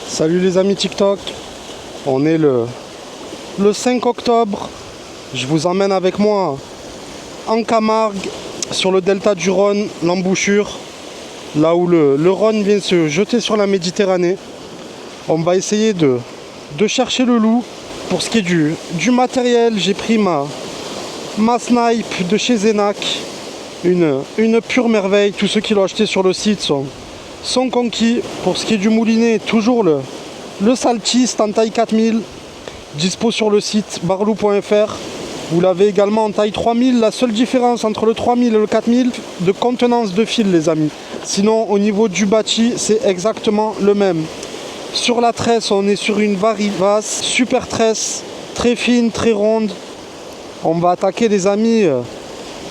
Salut les amis TikTok, on est le 5 octobre, je vous emmène avec moi en Camargue, sur le delta du Rhône, l'embouchure, là où le Rhône vient se jeter sur la Méditerranée. On va essayer de chercher le loup. Pour ce qui est du matériel, j'ai pris ma snipe de chez Zenac, une pure merveille. Tous ceux qui l'ont acheté sur le site sont conquis. Pour ce qui est du moulinet, toujours le saltiste en taille 4000, dispo sur le site barlou.fr. Vous l'avez également en taille 3000. La seule différence entre le 3000 et le 4000, de contenance de fil les amis. Sinon au niveau du bâti, c'est exactement le même. Sur la tresse, on est sur une Varivas, super tresse, très fine, très ronde. On va attaquer les amis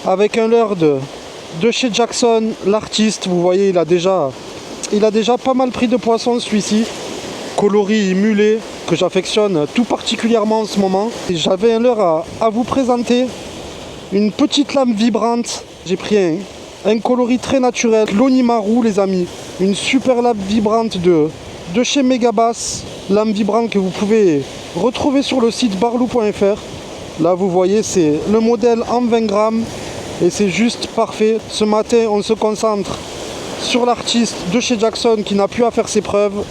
avec un leurre de chez Jackson, l'artiste. Vous voyez, il a déjà pas mal pris de poissons celui-ci. Coloris mulet, que j'affectionne tout particulièrement en ce moment. J'avais un leurre à vous présenter, une petite lame vibrante. J'ai pris un coloris très naturel, l'Onimaru les amis. Une super lame vibrante de chez Megabass, lame vibrante que vous pouvez retrouver sur le site barlou.fr. Là vous voyez, c'est le modèle en 20 grammes et c'est juste parfait. Ce matin on se concentre sur l'artiste de chez Jackson qui n'a plus à faire ses preuves.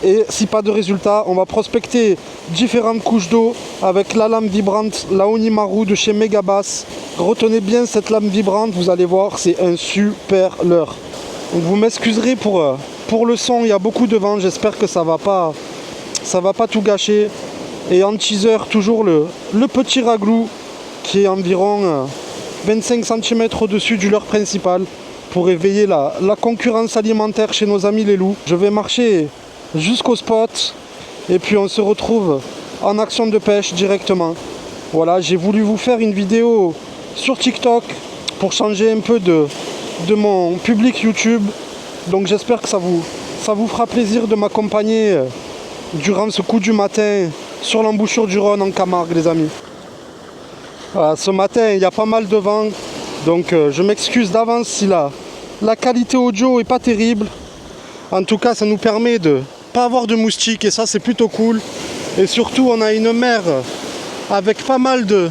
Et si pas de résultat, on va prospecter différentes couches d'eau avec la lame vibrante, la Onimaru de chez Megabass. Retenez bien cette lame vibrante, vous allez voir, c'est un super leurre. Donc vous m'excuserez pour le son, il y a beaucoup de vent, j'espère que ça va pas tout gâcher. Et en teaser, toujours le petit raglou qui est environ 25 cm au-dessus du leurre principal pour éveiller la concurrence alimentaire chez nos amis les loups. Je vais marcher jusqu'au spot et puis on se retrouve en action de pêche directement. Voilà, j'ai voulu vous faire une vidéo sur TikTok pour changer un peu de mon public YouTube. Donc j'espère que ça vous fera plaisir de m'accompagner durant ce coup du matin sur l'embouchure du Rhône en Camargue les amis. Voilà, ce matin il y a pas mal de vent, donc je m'excuse d'avance si la qualité audio est pas terrible. En tout cas ça nous permet de pas avoir de moustiques et ça c'est plutôt cool. Et surtout on a une mer avec pas mal de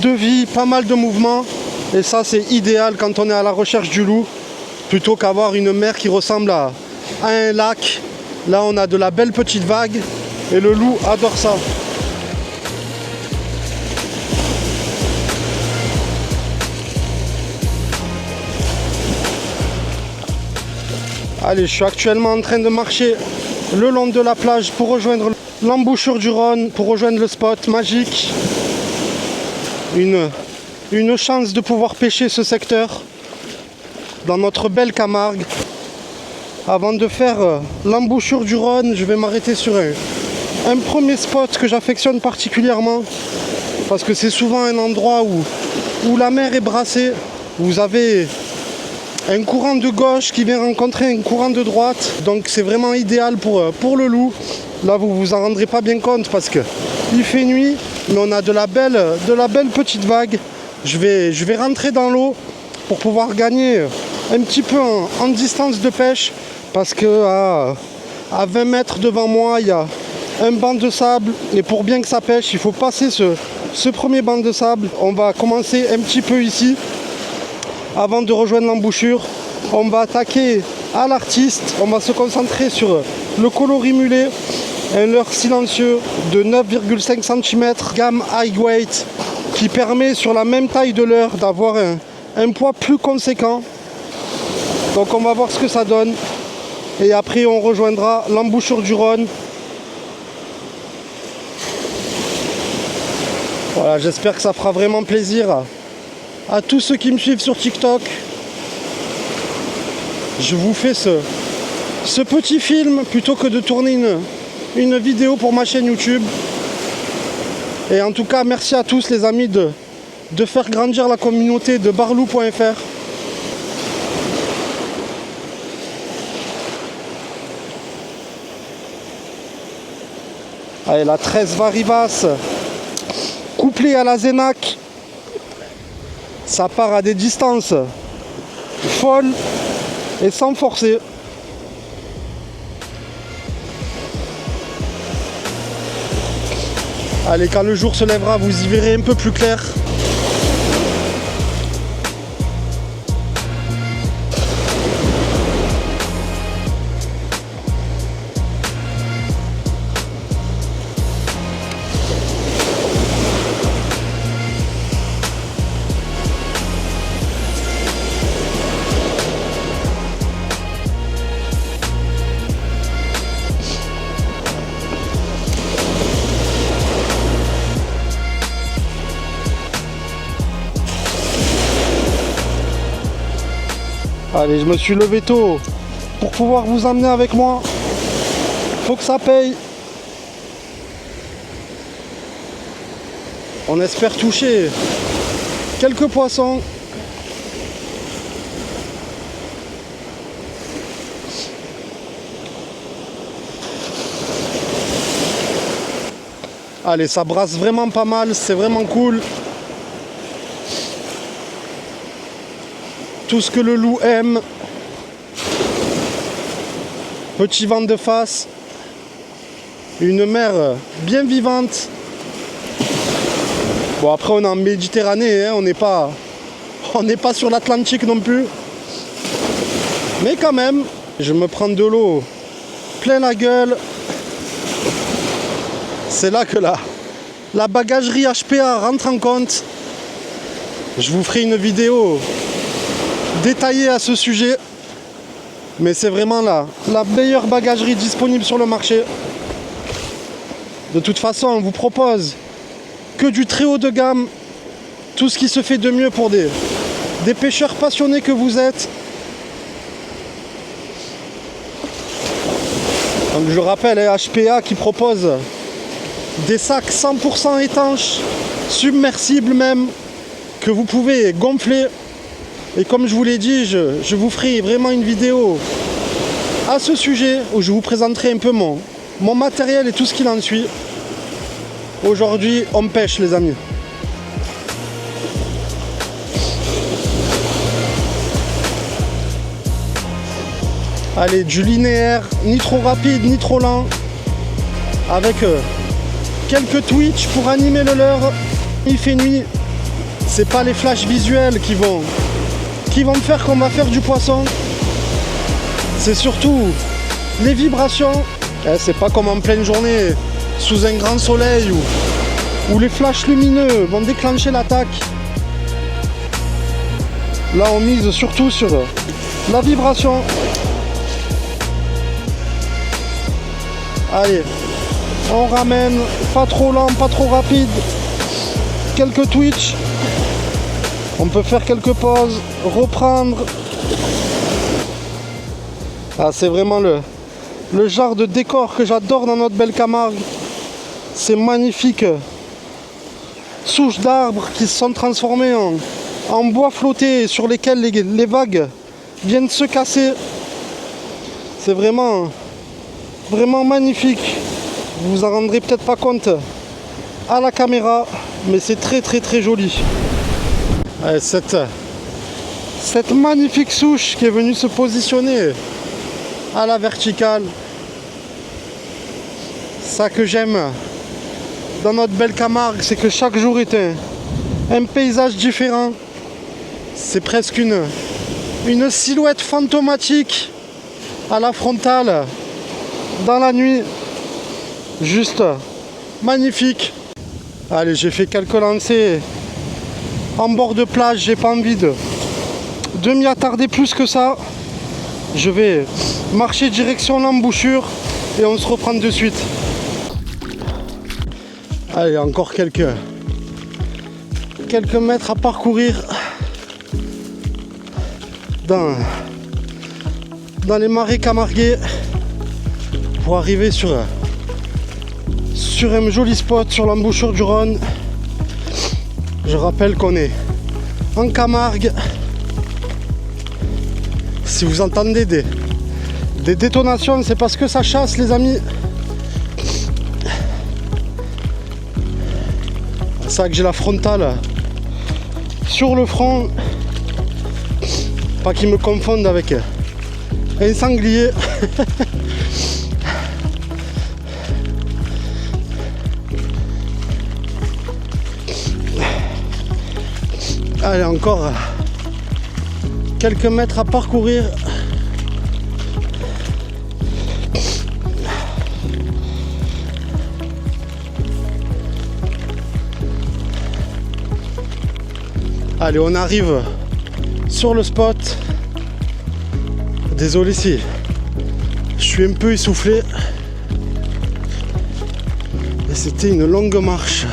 vie, pas mal de mouvements. Et ça c'est idéal quand on est à la recherche du loup, plutôt qu'avoir une mer qui ressemble à un lac. Là on a de la belle petite vague et le loup adore ça. Allez, je suis actuellement en train de marcher le long de la plage pour rejoindre l'embouchure du Rhône, pour rejoindre le spot magique. Une chance de pouvoir pêcher ce secteur dans notre belle Camargue. Avant de faire l'embouchure du Rhône, je vais m'arrêter sur un premier spot que j'affectionne particulièrement parce que c'est souvent un endroit où la mer est brassée. Vous avez un courant de gauche qui vient rencontrer un courant de droite, donc c'est vraiment idéal pour le loup. Là vous vous en rendrez pas bien compte parce que il fait nuit, mais on a de la belle petite vague. Je vais rentrer dans l'eau pour pouvoir gagner un petit peu en distance de pêche, parce que à 20 mètres devant moi il y a un banc de sable, et pour bien que ça pêche il faut passer ce premier banc de sable. On va commencer un petit peu ici avant de rejoindre l'embouchure. On va attaquer à l'artiste, on va se concentrer sur le coloris mulet, un leurre silencieux de 9,5 cm, gamme high weight, qui permet sur la même taille de leurre d'avoir un poids plus conséquent. Donc on va voir ce que ça donne et après on rejoindra l'embouchure du Rhône. Voilà, j'espère que ça fera vraiment plaisir à tous ceux qui me suivent sur TikTok. Je vous fais ce petit film plutôt que de tourner une vidéo pour ma chaîne YouTube. Et en tout cas merci à tous les amis de faire grandir la communauté de barlou.fr. Allez, la 13 Varivas couplée à la Zenac, ça part à des distances folles et sans forcer. Allez, quand le jour se lèvera, vous y verrez un peu plus clair. Allez, je me suis levé tôt pour pouvoir vous emmener avec moi. Faut que ça paye. On espère toucher quelques poissons. Allez, ça brasse vraiment pas mal, c'est vraiment cool. Tout ce que le loup aime. Petit vent de face. Une mer bien vivante. Bon, après on est en Méditerranée, hein, on n'est pas sur l'Atlantique non plus. Mais quand même, je me prends de l'eau plein la gueule. C'est là que la bagagerie HPA rentre en compte. Je vous ferai une vidéo détaillée à ce sujet. Mais c'est vraiment la meilleure bagagerie disponible sur le marché. De toute façon, on vous propose que du très haut de gamme. Tout ce qui se fait de mieux pour des pêcheurs passionnés que vous êtes. Donc je rappelle, HPA qui propose des sacs 100% étanches, submersibles même, que vous pouvez gonfler. Et comme je vous l'ai dit, je vous ferai vraiment une vidéo à ce sujet où je vous présenterai un peu mon matériel et tout ce qu'il en suit. Aujourd'hui, on pêche les amis. Allez, du linéaire, ni trop rapide, ni trop lent. Avec quelques twitch pour animer le leurre. Il fait nuit. C'est pas les flashs visuels qui vont faire qu'on va faire du poisson. C'est surtout les vibrations. C'est pas comme en pleine journée, sous un grand soleil, où les flashs lumineux vont déclencher l'attaque. Là, on mise surtout sur la vibration. Allez, on ramène, pas trop lent, pas trop rapide. Quelques twitch. On peut faire quelques pauses, reprendre. Ah, c'est vraiment le genre de décor que j'adore dans notre belle Camargue. Ces magnifiques souches d'arbres qui se sont transformées en bois flotté sur lesquels les vagues viennent se casser. C'est vraiment magnifique. Vous vous en rendrez peut-être pas compte à la caméra, mais c'est très joli. Allez, cette magnifique souche qui est venue se positionner à la verticale. Ça que j'aime dans notre belle Camargue, c'est que chaque jour est un paysage différent. C'est presque une silhouette fantomatique à la frontale dans la nuit. Juste magnifique. Allez, j'ai fait quelques lancers en bord de plage, j'ai pas envie de m'y attarder plus que ça. Je vais marcher direction l'embouchure et on se reprend de suite. Allez, encore quelques mètres à parcourir dans les marais camarguais pour arriver sur un joli spot sur l'embouchure du Rhône. Je rappelle qu'on est en Camargue. Si vous entendez des détonations, c'est parce que ça chasse les amis. C'est ça que j'ai la frontale sur le front. Pas qu'ils me confondent avec un sanglier. Allez, encore quelques mètres à parcourir. Allez, on arrive sur le spot. Désolé si je suis un peu essoufflé. Et c'était une longue marche.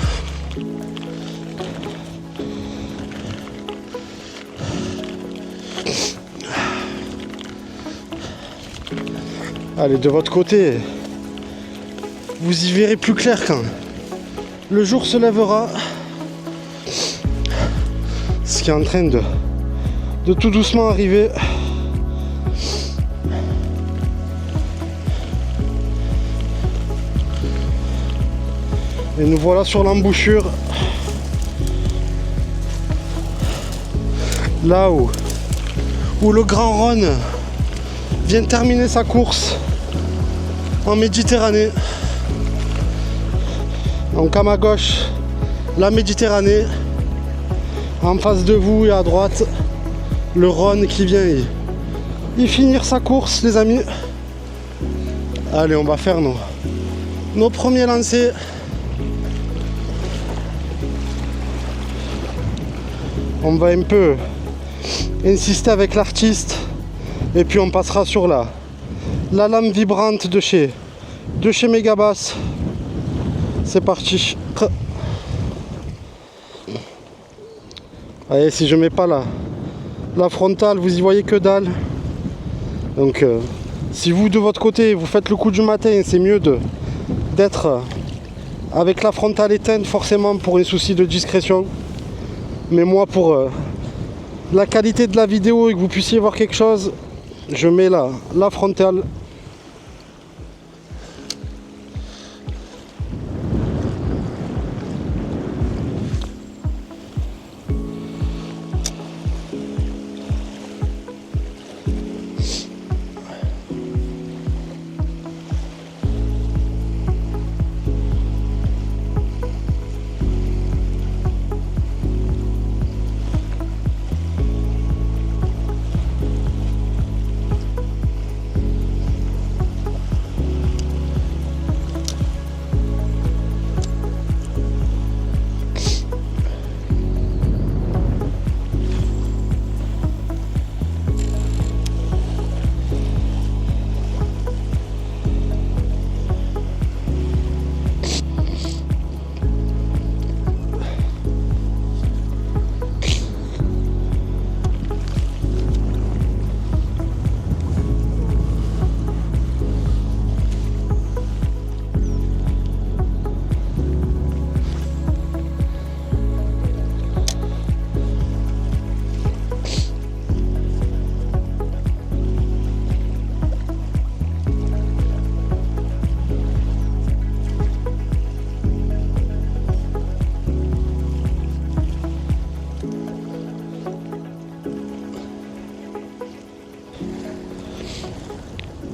Allez, de votre côté, vous y verrez plus clair quand le jour se lèvera. Ce qui est en train de tout doucement arriver. Et nous voilà sur l'embouchure. Là où le Grand Rhône vient terminer sa course en Méditerranée. Donc à ma gauche, la Méditerranée. En face de vous et à droite, le Rhône qui vient y finir sa course, les amis. Allez, on va faire nos premiers lancers. On va un peu insister avec l'artiste et puis on passera sur la lame vibrante de chez Megabass. C'est parti. Allez, si je mets pas la frontale, vous y voyez que dalle. Donc si vous de votre côté vous faites le coup du matin, c'est mieux d'être avec la frontale éteinte, forcément pour un souci de discrétion. Mais moi, pour la qualité de la vidéo et que vous puissiez voir quelque chose, je mets la frontale.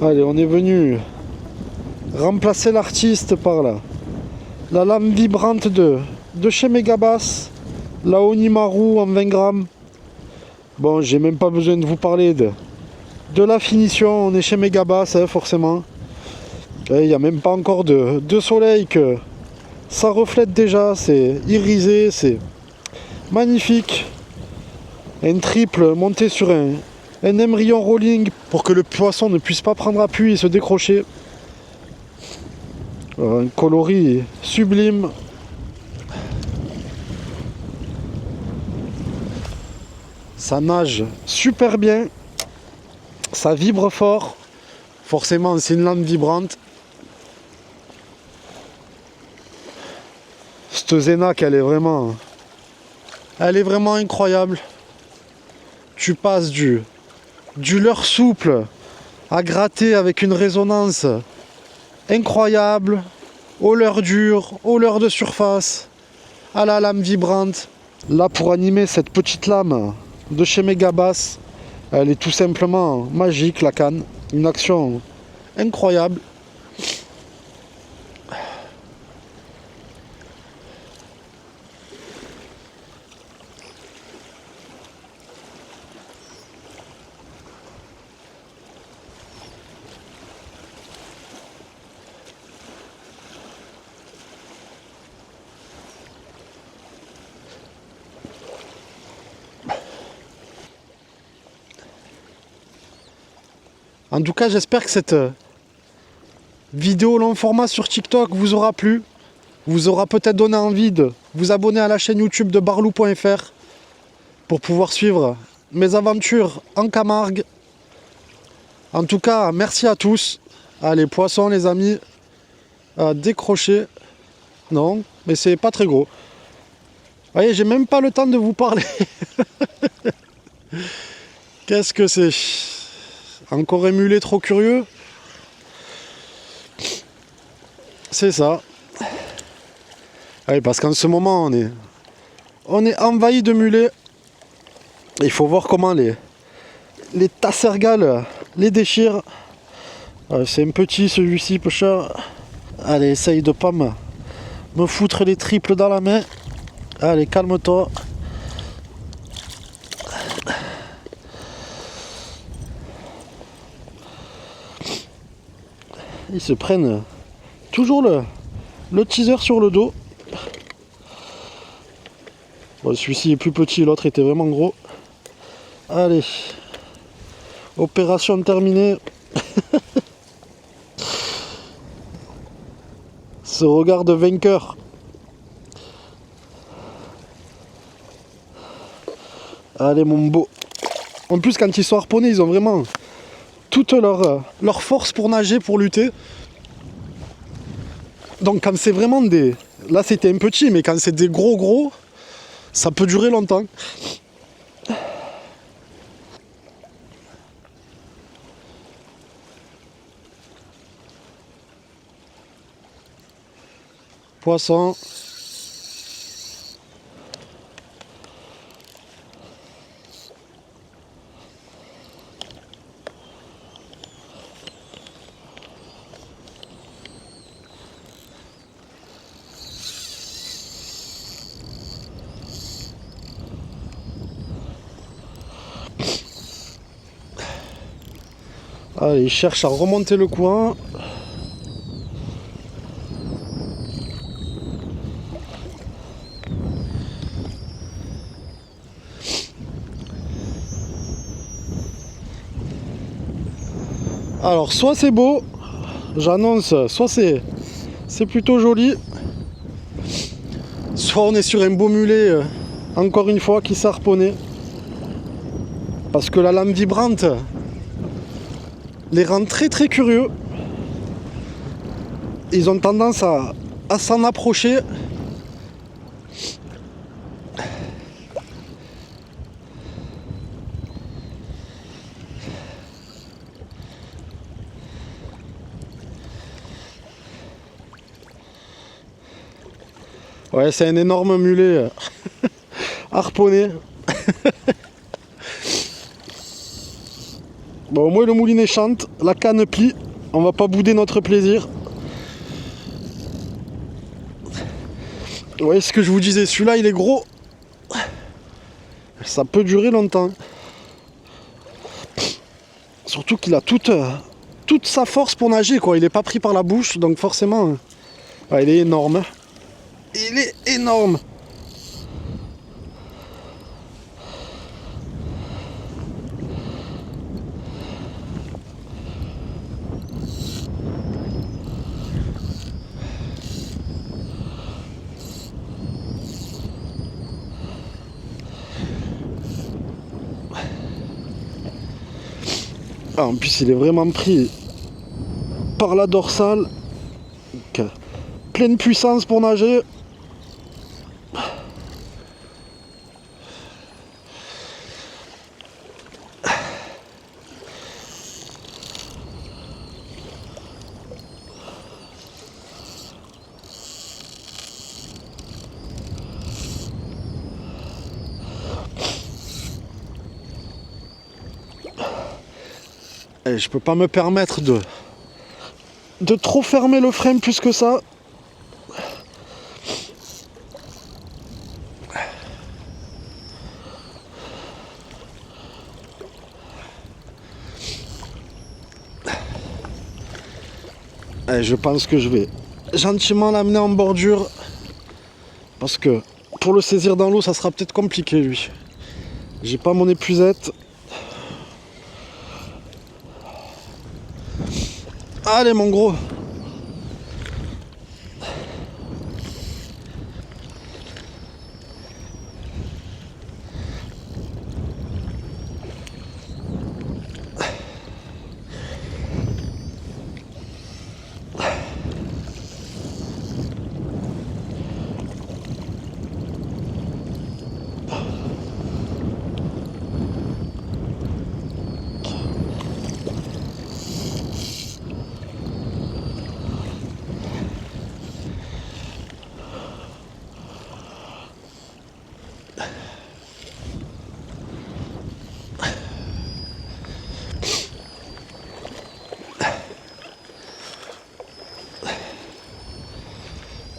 Allez, on est venu remplacer l'artiste par la lame vibrante de chez Megabass, la Onimaru en 20 grammes. Bon, j'ai même pas besoin de vous parler de la finition. On est chez Megabass, hein, forcément. Il n'y a même pas encore de soleil que ça reflète déjà. C'est irisé, c'est magnifique. Un triple monté sur un embryon rolling pour que le poisson ne puisse pas prendre appui et se décrocher. Un coloris sublime. Ça nage super bien. Ça vibre fort. Forcément, c'est une lame vibrante. Cette Zénac, elle est vraiment incroyable. Tu passes du leurre souple à gratter avec une résonance incroyable, au leurre dur, au leurre de surface, à la lame vibrante. Là, pour animer cette petite lame de chez Megabass, elle est tout simplement magique, la canne. Une action incroyable. En tout cas, j'espère que cette vidéo long format sur TikTok vous aura plu. Vous aura peut-être donné envie de vous abonner à la chaîne YouTube de barlou.fr pour pouvoir suivre mes aventures en Camargue. En tout cas, merci à tous. Allez, poissons les amis, à décrocher. Non, mais c'est pas très gros. Vous voyez, j'ai même pas le temps de vous parler. Qu'est-ce que c'est? Encore émulé, trop curieux? C'est ça. Oui, parce qu'en ce moment, on est envahi de mulets. Il faut voir comment les tassergales les déchirent. C'est un petit celui-ci, pêcheur. Allez, essaye de pas me foutre les triples dans la main. Allez, calme-toi. Ils se prennent toujours le teaser sur le dos. Bon, celui-ci est plus petit, l'autre était vraiment gros. Allez, opération terminée. Ce regard de vainqueur. Allez mon beau. En plus quand ils sont harponnés, ils ont vraiment toute leur force pour nager, pour lutter. Donc quand c'est vraiment des... Là c'était un petit, mais quand c'est des gros, ça peut durer longtemps. Poisson. Allez, il cherche à remonter le coin. Alors, soit c'est beau, j'annonce, soit c'est plutôt joli, soit on est sur un beau mulet, encore une fois, qui s'est harponné. Parce que la lame vibrante les rend très curieux. Ils ont tendance à s'en approcher. Ouais, c'est un énorme mulet harponné. Bon, au moins le moulinet chante, la canne plie, on va pas bouder notre plaisir. Ouais, ce que je vous disais, celui-là il est gros. Ça peut durer longtemps. Surtout qu'il a toute sa force pour nager, quoi. Il est pas pris par la bouche, donc forcément, ouais, il est énorme. Il est énorme. Ah, en plus, il est vraiment pris par la dorsale. Donc, pleine puissance pour nager. Et je peux pas me permettre de trop fermer le frein plus que ça. Et je pense que je vais gentiment l'amener en bordure. Parce que pour le saisir dans l'eau, ça sera peut-être compliqué lui. J'ai pas mon épuisette. Allez mon gros.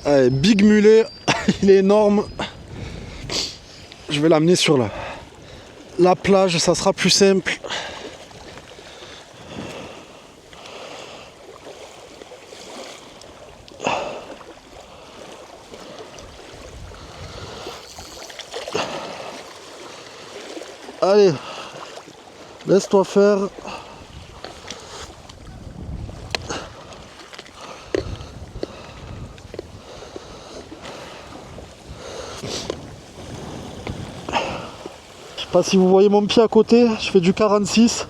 Allez, big mulet, il est énorme. Je vais l'amener sur la plage, ça sera plus simple. Allez, laisse-toi faire. Je sais pas si vous voyez mon pied à côté, je fais du 46.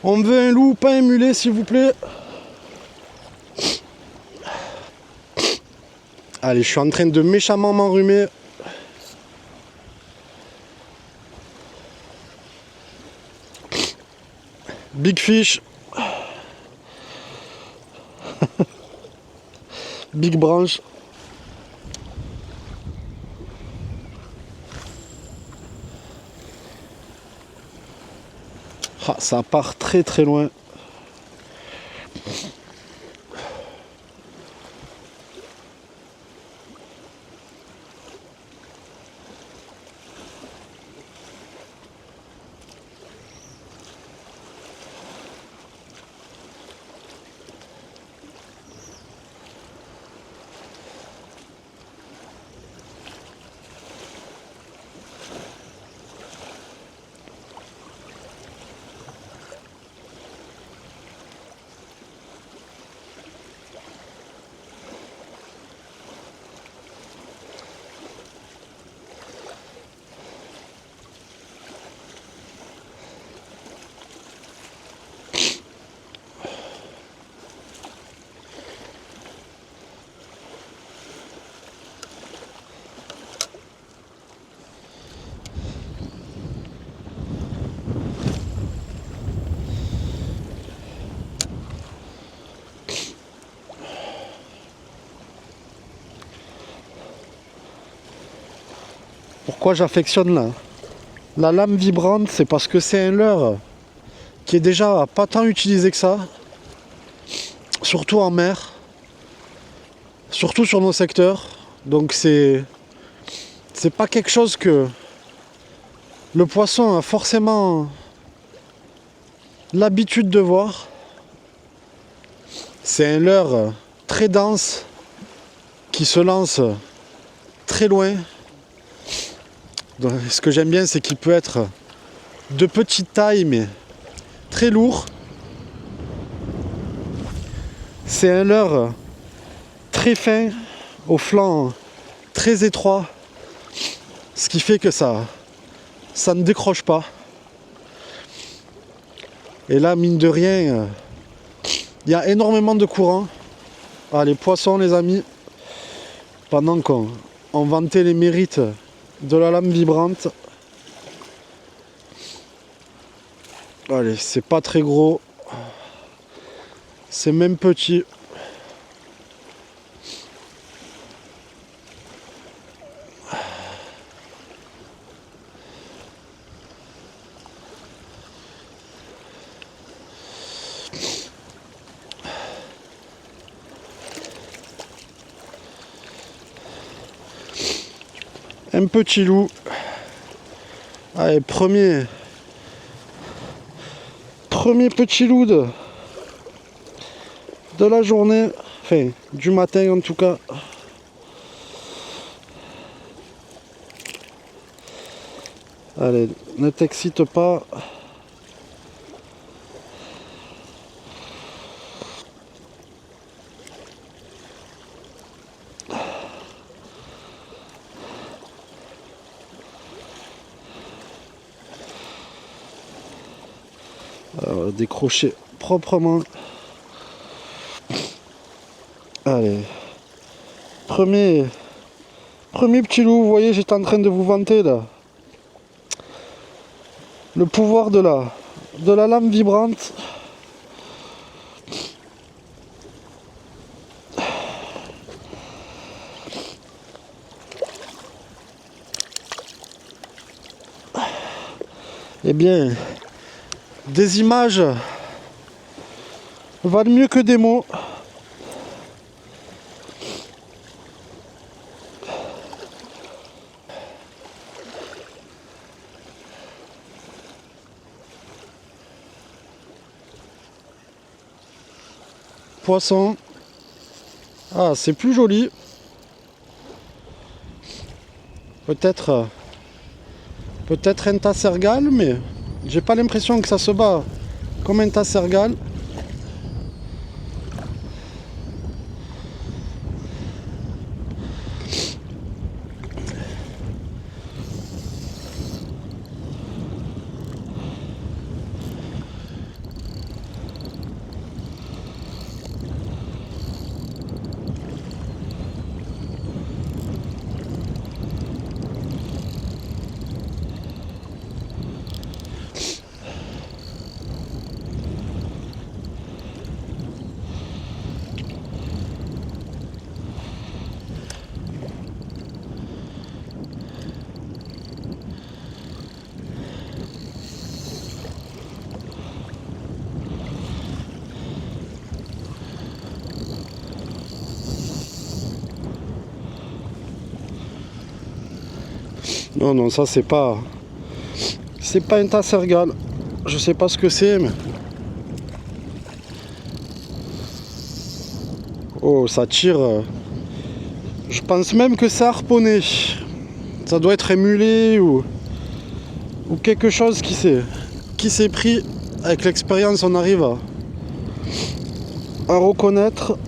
On me veut un loup, pas un mulet, s'il vous plaît. Allez, je suis en train de méchamment m'enrhumer. Big fish. Big branche. Ah, ça part très très loin. Pourquoi j'affectionne la lame vibrante, c'est parce que c'est un leurre qui est déjà pas tant utilisé que ça, surtout en mer, surtout sur nos secteurs. Donc c'est pas quelque chose que le poisson a forcément l'habitude de voir. C'est un leurre très dense qui se lance très loin. Donc, ce que j'aime bien, c'est qu'il peut être de petite taille mais très lourd. C'est un leurre très fin, au flanc très étroit, ce qui fait que ça ne décroche pas. Et là, mine de rien, il y a énormément de courant. Ah, les poissons, les amis, pendant qu'on vantait les mérites de la lame vibrante. Allez, c'est pas très gros. C'est même petit. Un petit loup. Allez, premier petit loup de la journée, enfin du matin en tout cas. Allez, ne t'excite pas. Décrocher proprement. Allez, premier petit loup. Vous voyez, j'étais en train de vous vanter là le pouvoir de la lame vibrante. Eh bien, des images valent mieux que des mots. Poisson. Ah, c'est plus joli. Peut-être un tassergale, mais j'ai pas l'impression que ça se bat comme un tassergale. Non, non, ça c'est pas un tassergale. Je sais pas ce que c'est, mais oh, ça tire. Je pense même que c'est harponné. Ça doit être émulé ou quelque chose qui s'est pris. Avec l'expérience, on arrive à reconnaître.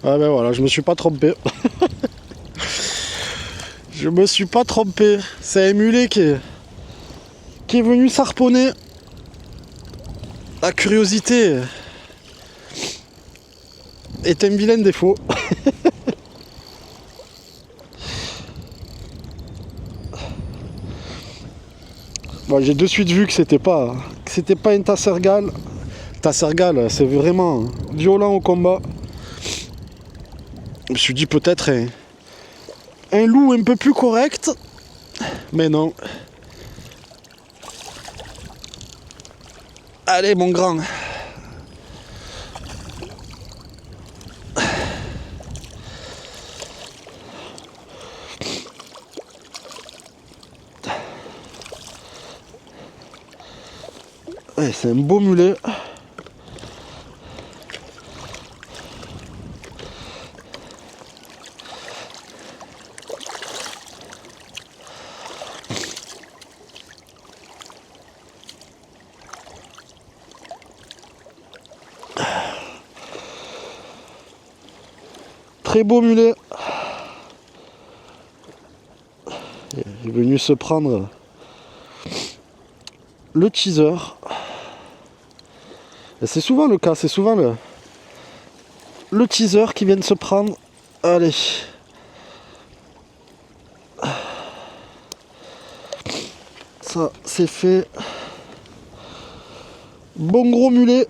Ah ben voilà, je me suis pas trompé. Je me suis pas trompé. C'est émulé qui est venu s'harponner. La curiosité est un vilain défaut. Bon, j'ai de suite vu que c'était pas un tassergale. Tassergale, c'est vraiment violent au combat. Je me suis dit peut-être un loup un peu plus correct, mais non. Allez mon grand. Ouais, c'est un beau mulet. Très beau mulet. Il est venu se prendre le teaser. Et c'est souvent le cas, c'est souvent le teaser qui vient de se prendre. Allez. Ça, c'est fait. Bon gros mulet.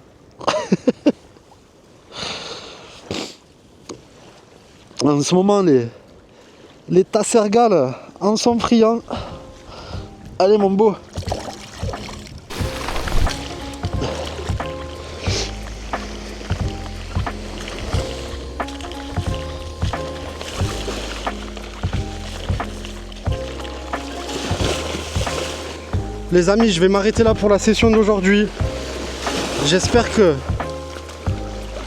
En ce moment, les tassergales en sont friands. Allez, mon beau. Les amis, je vais m'arrêter là pour la session d'aujourd'hui. J'espère que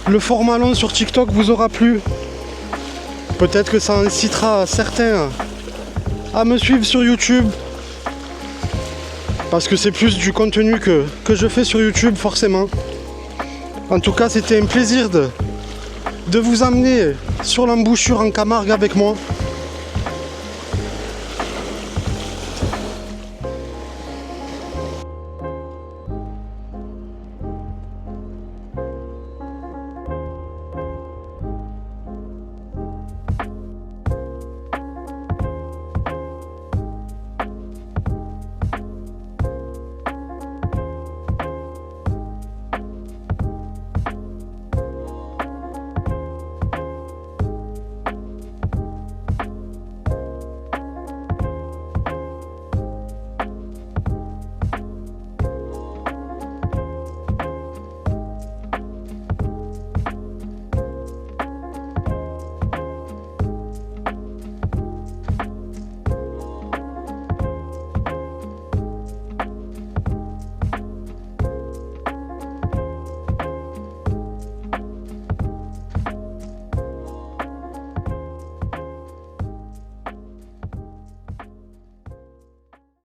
le format long sur TikTok vous aura plu. Peut-être que ça incitera certains à me suivre sur YouTube. Parce que c'est plus du contenu que je fais sur YouTube forcément. En tout cas, c'était un plaisir de vous amener sur l'embouchure en Camargue avec moi.